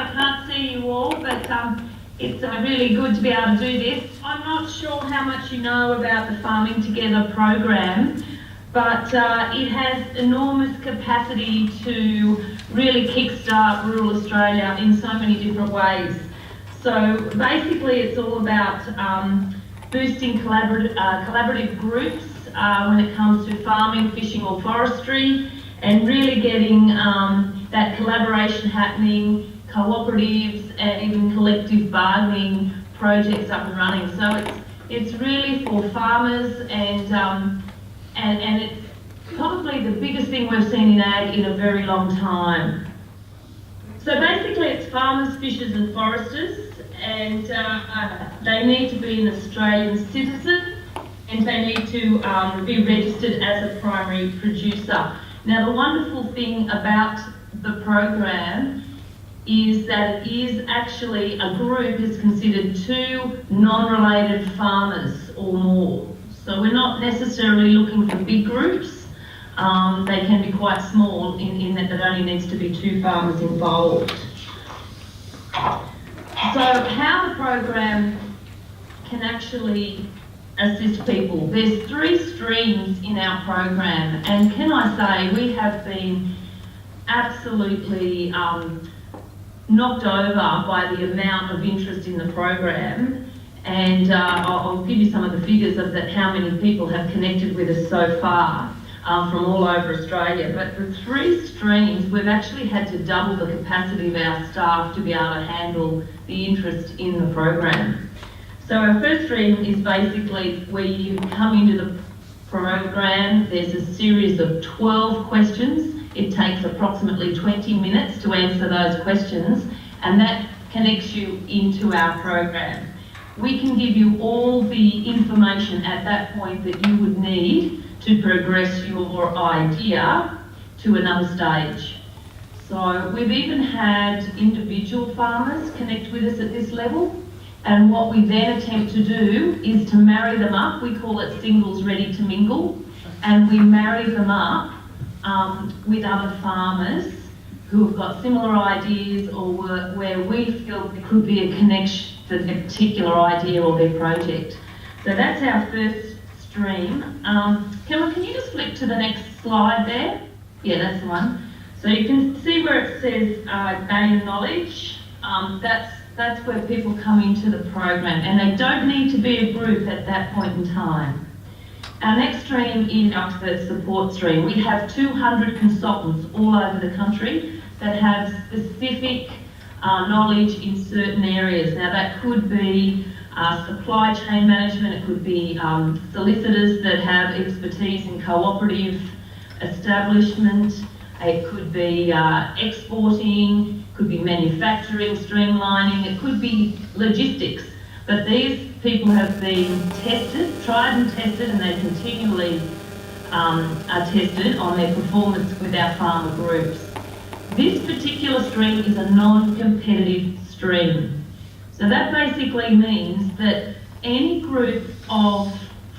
I can't see you all, but it's really good to be able to do this. I'm not sure how much you know about the Farming Together program, but it has enormous capacity to really kickstart rural Australia in so many different ways. So basically it's all about boosting collaborative groups when it comes to farming, fishing or forestry, and really getting that collaboration happening, cooperatives and even collective bargaining projects up and running. So it's really for farmers, and it's probably the biggest thing we've seen in ag in a very long time. So basically it's farmers, fishers and foresters, and they need to be an Australian citizen, and they need to be registered as a primary producer. Now the wonderful thing about the program is that it is actually, a group is considered 2 non-related farmers or more. So we're not necessarily looking for big groups. They can be quite small in that there only needs to be 2 farmers involved. So how the program can actually assist people. There's 3 streams in our program, and can I say we have been absolutely knocked over by the amount of interest in the program, and I'll give you some of the figures of that, how many people have connected with us so far from all over Australia. But the 3 streams, we've actually had to double the capacity of our staff to be able to handle the interest in the program. So our first stream is basically where you come into the program. There's a series of 12 questions. It takes approximately 20 minutes to answer those questions, and that connects you into our program. We can give you all the information at that point that you would need to progress your idea to another stage. So we've even had individual farmers connect with us at this level. And what we then attempt to do is to marry them up. We call it singles ready to mingle. And we marry them up with other farmers who have got similar ideas, or where we feel there could be a connection to their particular idea or their project. So that's our first stream. Can you just flip to the next slide there? Yeah, that's the one. So you can see where it says gain knowledge. That's where people come into the program, and they don't need to be a group at that point in time. Our next stream is our expert support stream. We have 200 consultants all over the country that have specific knowledge in certain areas. Now that could be supply chain management, it could be solicitors that have expertise in cooperative establishment, it could be exporting, could be manufacturing, streamlining, it could be logistics. But these people have been tested, tried and tested, and they continually are tested on their performance with our farmer groups. This particular stream is a non-competitive stream. So that basically means that any group of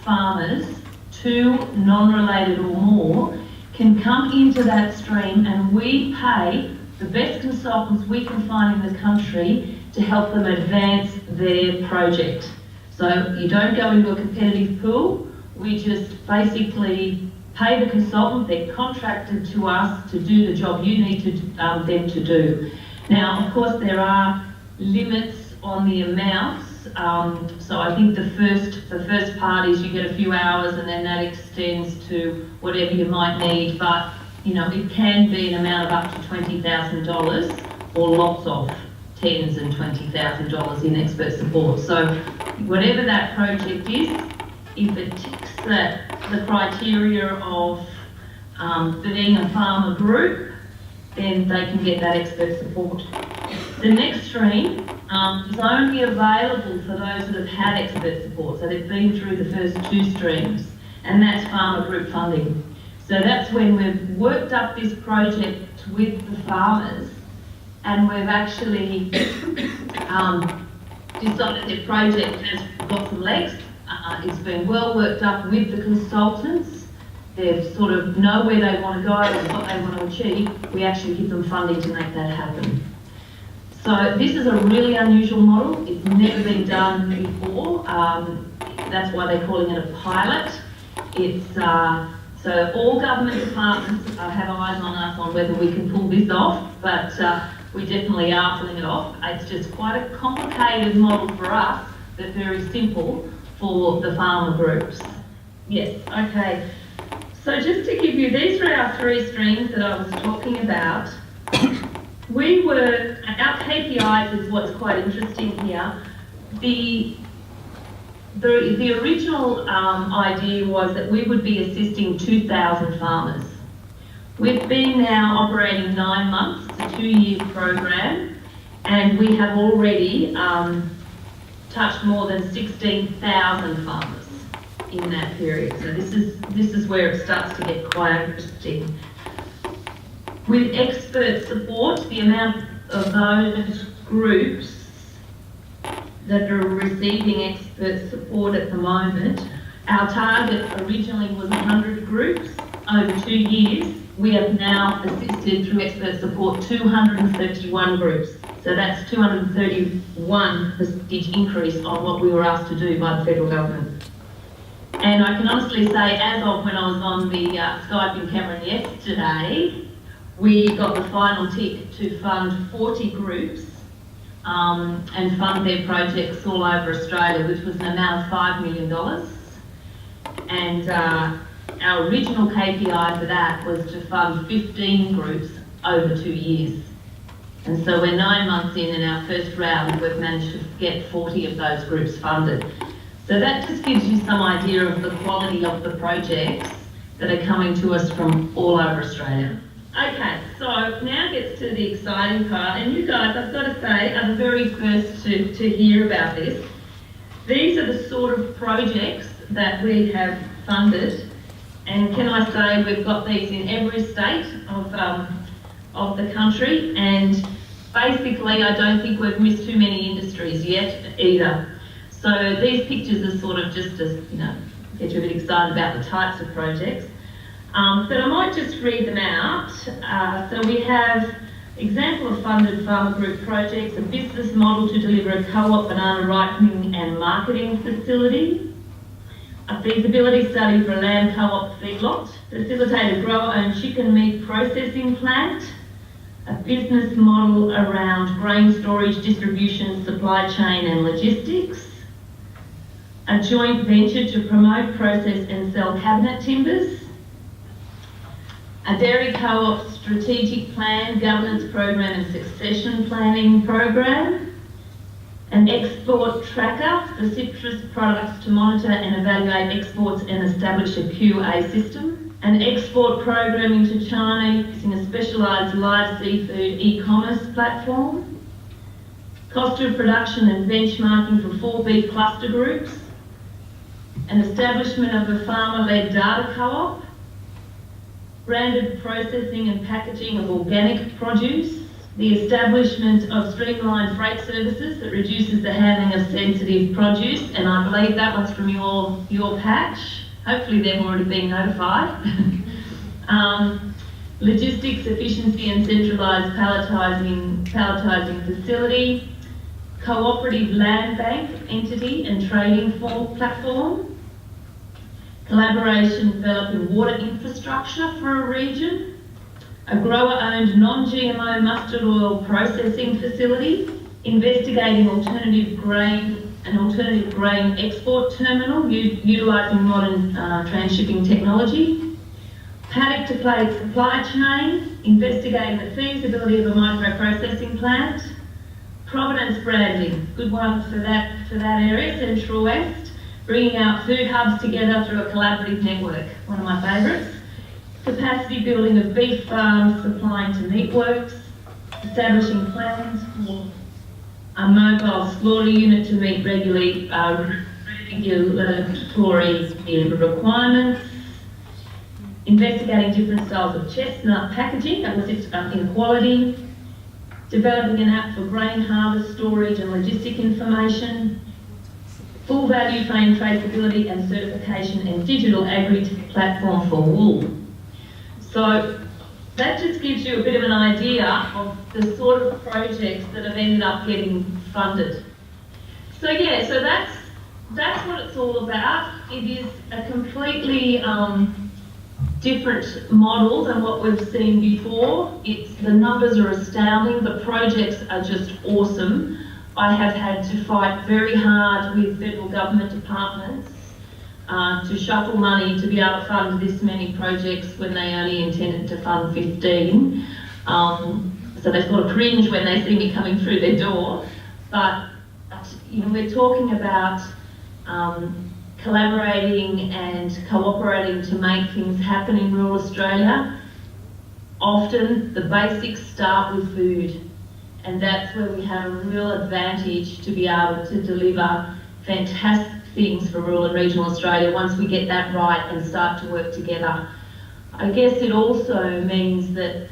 farmers, 2 non-related or more, can come into that stream, and we pay the best consultants we can find in the country to help them advance their project. So you don't go into a competitive pool, we just basically pay the consultant, they're contracted to us to do the job you need them to do. Now, of course, there are limits on the amounts. So I think the first part is you get a few hours, and then that extends to whatever you might need, but you know, it can be an amount of up to $20,000 or lots of tens and $20,000 in expert support. So whatever that project is, if it ticks the criteria of being a farmer group, then they can get that expert support. The next stream is only available for those that have had expert support, so they've been through the first 2 streams, and that's farmer group funding. So that's when we've worked up this project with the farmers, and we've actually decided the project has got some legs. It's been well worked up with the consultants. They sort of know where they want to go and what they want to achieve. We actually give them funding to make that happen. So So this is a really unusual model. It's never been done before. That's why they're calling it a pilot. It's so all government departments have eyes on us on whether we can pull this off, but we definitely are pulling it off. It's just quite a complicated model for us, but very simple for the farmer groups. Yes, okay. So just to give you, these were our three streams that I was talking about. Our KPIs is what's quite interesting here. The original idea was that we would be assisting 2,000 farmers. We've been now operating 9 months, it's a 2-year program, and we have already touched more than 16,000 farmers in that period. So this is where it starts to get quite interesting. With expert support, the amount of those groups that are receiving expert support at the moment, our target originally was 100 groups over 2 years. We have now assisted through expert support 231 groups. So that's 231% increase on what we were asked to do by the federal government. And I can honestly say, as of when I was on the Skype in Cameron yesterday, we got the final tick to fund 40 groups and fund their projects all over Australia, which was an amount of $5 million. And our original KPI for that was to fund 15 groups over 2 years. And so we're 9 months in, and our first round, we've managed to get 40 of those groups funded. So that just gives you some idea of the quality of the projects that are coming to us from all over Australia. Okay, so now gets to the exciting part, and you guys, I've got to say, are the very first to hear about this. These are the sort of projects that we have funded, and can I say we've got these in every state of the country, and basically I don't think we've missed too many industries yet either. So these pictures are sort of just to, get you a bit excited about the types of projects. But I might just read them out. So we have example of funded farmer group projects, a business model to deliver a co-op banana ripening and marketing facility, a feasibility study for a lamb co-op feedlot, facilitate a grower-owned chicken meat processing plant, a business model around grain storage, distribution, supply chain and logistics, a joint venture to promote, process and sell cabinet timbers, a dairy co-op strategic plan, governance program and succession planning program, an export tracker for citrus products to monitor and evaluate exports and establish a QA system, an export program into China using a specialised live seafood e-commerce platform, cost of production and benchmarking for 4 beef cluster groups, an establishment of a farmer-led data co-op, branded processing and packaging of organic produce, the establishment of streamlined freight services that reduces the handling of sensitive produce, and I believe that one's from your patch. Hopefully they've already been notified. Logistics efficiency and centralised palletising facility, co-operative land bank entity and trading platform, collaboration developing water infrastructure for a region, a grower-owned non-GMO mustard oil processing facility, investigating alternative grain export terminal utilising modern transshipping technology, paddock to plate supply chain, investigating the feasibility of a micro-processing plant, Providence branding, good one for that area, Central West, bringing out food hubs together through a collaborative network, one of my favourites. Capacity building of beef farms supplying to meatworks, establishing plans for a mobile slaughter unit to meet regulatory requirements, investigating different styles of chestnut packaging, that was inequality, developing an app for grain harvest, storage and logistic information, full value chain traceability and certification and digital agri platform for wool. So that just gives you a bit of an idea of the sort of projects that have ended up getting funded. So yeah, so that's what it's all about. It is a completely different model than what we've seen before. The numbers are astounding, the projects are just awesome. I have had to fight very hard with federal government departments to shuffle money to be able to fund this many projects when they only intended to fund 15. So they sort of cringe when they see me coming through their door. But you know, we're talking about collaborating and cooperating to make things happen in rural Australia. Often the basics start with food, and that's where we have a real advantage to be able to deliver fantastic things for rural and regional Australia once we get that right and start to work together. I guess it also means that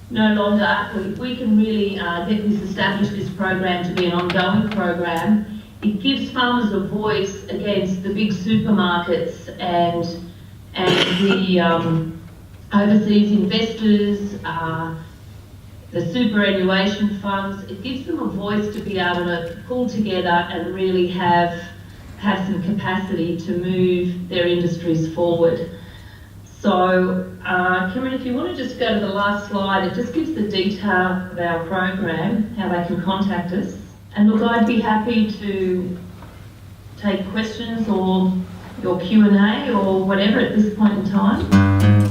no longer we can really establish this program to be an ongoing program. It gives farmers a voice against the big supermarkets and the overseas investors, the superannuation funds. It gives them a voice to be able to pull together and really have some capacity to move their industries forward. So, Cameron, if you want to just go to the last slide, it just gives the detail of our program, how they can contact us. And look, I'd be happy to take questions or your Q&A or whatever at this point in time.